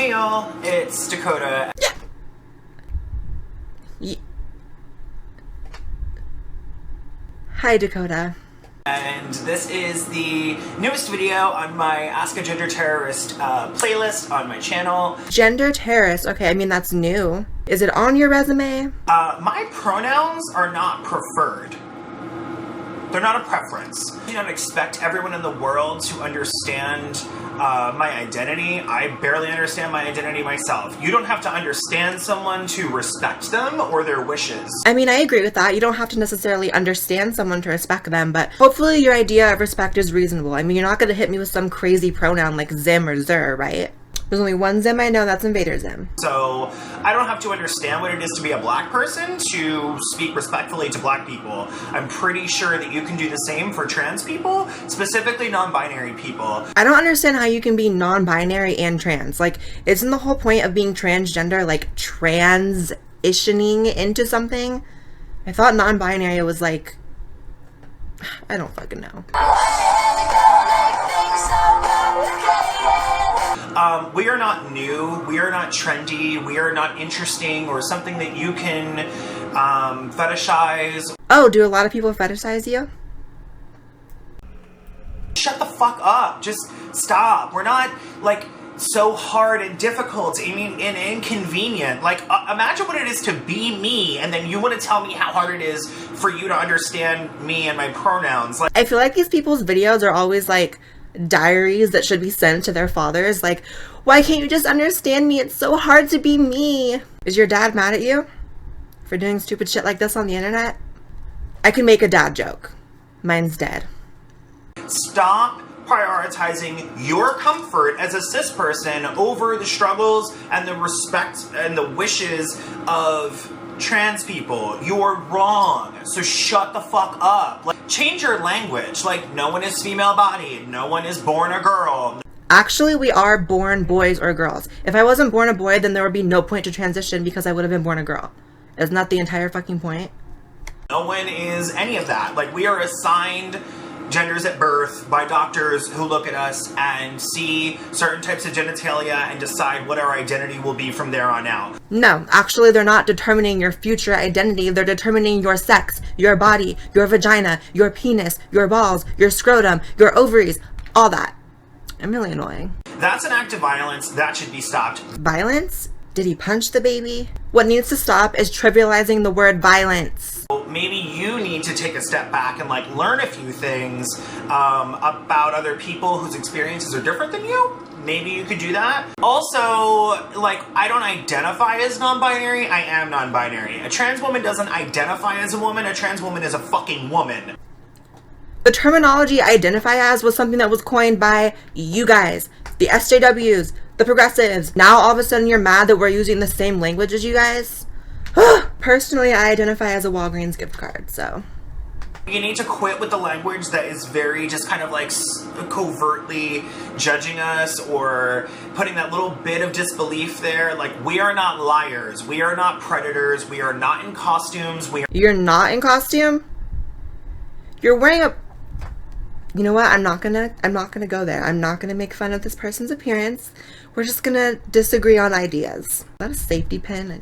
Hey y'all, it's Dakota. Hi Dakota. And this is the newest video on my Ask a Gender Terrorist playlist on my channel. Gender terrorist, okay, I mean that's new. Is it on your resume? My pronouns are not preferred. They're not a preference. I don't expect everyone in the world to understand my identity. I barely understand my identity myself. You don't have to understand someone to respect them or their wishes. I mean, I agree with that. You don't have to necessarily understand someone to respect them, but hopefully your idea of respect is reasonable. I mean, you're not going to hit me with some crazy pronoun like Zim or Zer, right? There's only one Zim I know, that's Invader Zim. So I don't have to understand what it is to be a black person to speak respectfully to black people. I'm pretty sure that you can do the same for trans people, specifically non-binary people. I don't understand how you can be non-binary and trans. Like, isn't the whole point of being transgender like transitioning into something? I thought non-binary was like, I don't fucking know. We are not new, we are not trendy, we are not interesting or something that you can fetishize. Oh, do a lot of people fetishize you? Shut the fuck up. Just stop. We're not like so hard and difficult, I mean, and inconvenient. Like, imagine what it is to be me, and then you want to tell me how hard it is for you to understand me and my pronouns. Like, I feel like these people's videos are always like diaries that should be sent to their fathers. Like, why can't you just understand me? It's so hard to be me. Is your dad mad at you for doing stupid shit like this on the internet? I can make a dad joke. Mine's dead. stop prioritizing your comfort as a cis person over the struggles and the respect and the wishes of trans people. You're wrong. So shut the fuck up. Like, change your language. Like, no one is female bodied. No one is born a girl. Actually, we are born boys or girls. If I wasn't born a boy, then there would be no point to transition because I would have been born a girl. Isn't that the entire fucking point? No one is any of that. Like, we are assigned genders at birth by doctors who look at us and see certain types of genitalia and decide what our identity will be from there on out. No, actually they're not determining your future identity. They're determining your sex, your body, your vagina, your penis, your balls, your scrotum, your ovaries, all that. I'm really annoying. That's an act of violence. That should be stopped. Violence? Did he punch the baby? What needs to stop is trivializing the word violence. Well, maybe you need to take a step back and like learn a few things about other people whose experiences are different than you. Maybe you could do that. Also, like, I don't identify as non-binary. I am non-binary. A trans woman doesn't identify as a woman. A trans woman is a fucking woman. The terminology identify as was something that was coined by you guys, the SJWs, the progressives. Now all of a sudden you're mad that we're using the same language as you guys? Personally, I identify as a Walgreens gift card, so. You need to quit with the language that is very just kind of like covertly judging us or putting that little bit of disbelief there. Like, we are not liars. We are not predators. We are not in costumes. You're not in costume? You're wearing a... You know what? I'm not gonna go there. I'm not gonna make fun of this person's appearance. We're just gonna disagree on ideas. Is that a safety pin?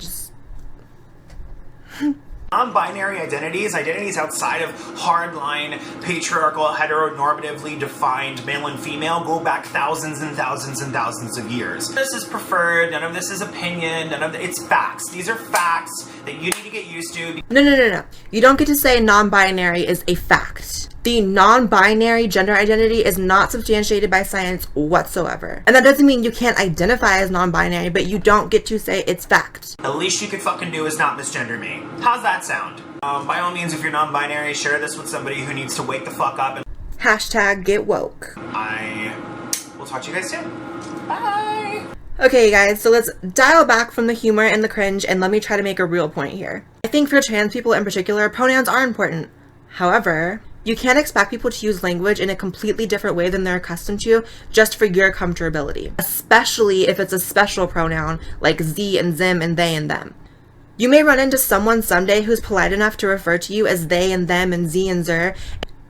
Non-binary identities outside of hardline, patriarchal, heteronormatively defined male and female, go back thousands and thousands and thousands of years. This is preferred, none of this is opinion, it's facts. These are facts that you need to get used to. No. You don't get to say non-binary is a fact. The non-binary gender identity is not substantiated by science whatsoever. And that doesn't mean you can't identify as non-binary, but you don't get to say it's fact. The least you could fucking do is not misgender me. How's that sound? By all means, if you're non-binary, share this with somebody who needs to wake the fuck up. And Hashtag get woke. I will talk to you guys soon. Bye! Okay guys, so let's dial back from the humor and the cringe and let me try to make a real point here. I think for trans people in particular, pronouns are important. However, you can't expect people to use language in a completely different way than they're accustomed to just for your comfortability, especially if it's a special pronoun like Z and Zim and they and them. You may run into someone someday who's polite enough to refer to you as they and them and Z and Zer,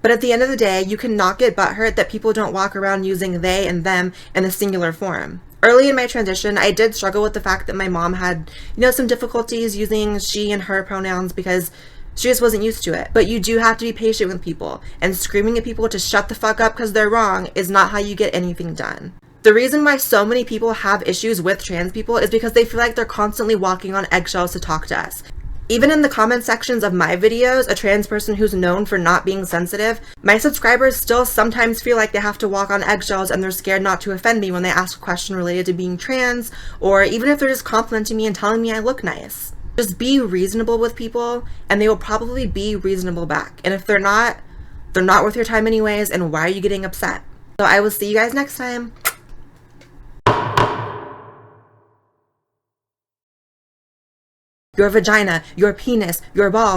but at the end of the day, you cannot get butthurt that people don't walk around using they and them in a singular form. Early in my transition, I did struggle with the fact that my mom had, some difficulties using she and her pronouns because she just wasn't used to it. But you do have to be patient with people, and screaming at people to shut the fuck up because they're wrong is not how you get anything done. The reason why so many people have issues with trans people is because they feel like they're constantly walking on eggshells to talk to us. Even in the comment sections of my videos, a trans person who's known for not being sensitive, my subscribers still sometimes feel like they have to walk on eggshells and they're scared not to offend me when they ask a question related to being trans, or even if they're just complimenting me and telling me I look nice. Just be reasonable with people, and they will probably be reasonable back. And if they're not worth your time anyways, and why are you getting upset? So I will see you guys next time. Your vagina, your penis, your balls.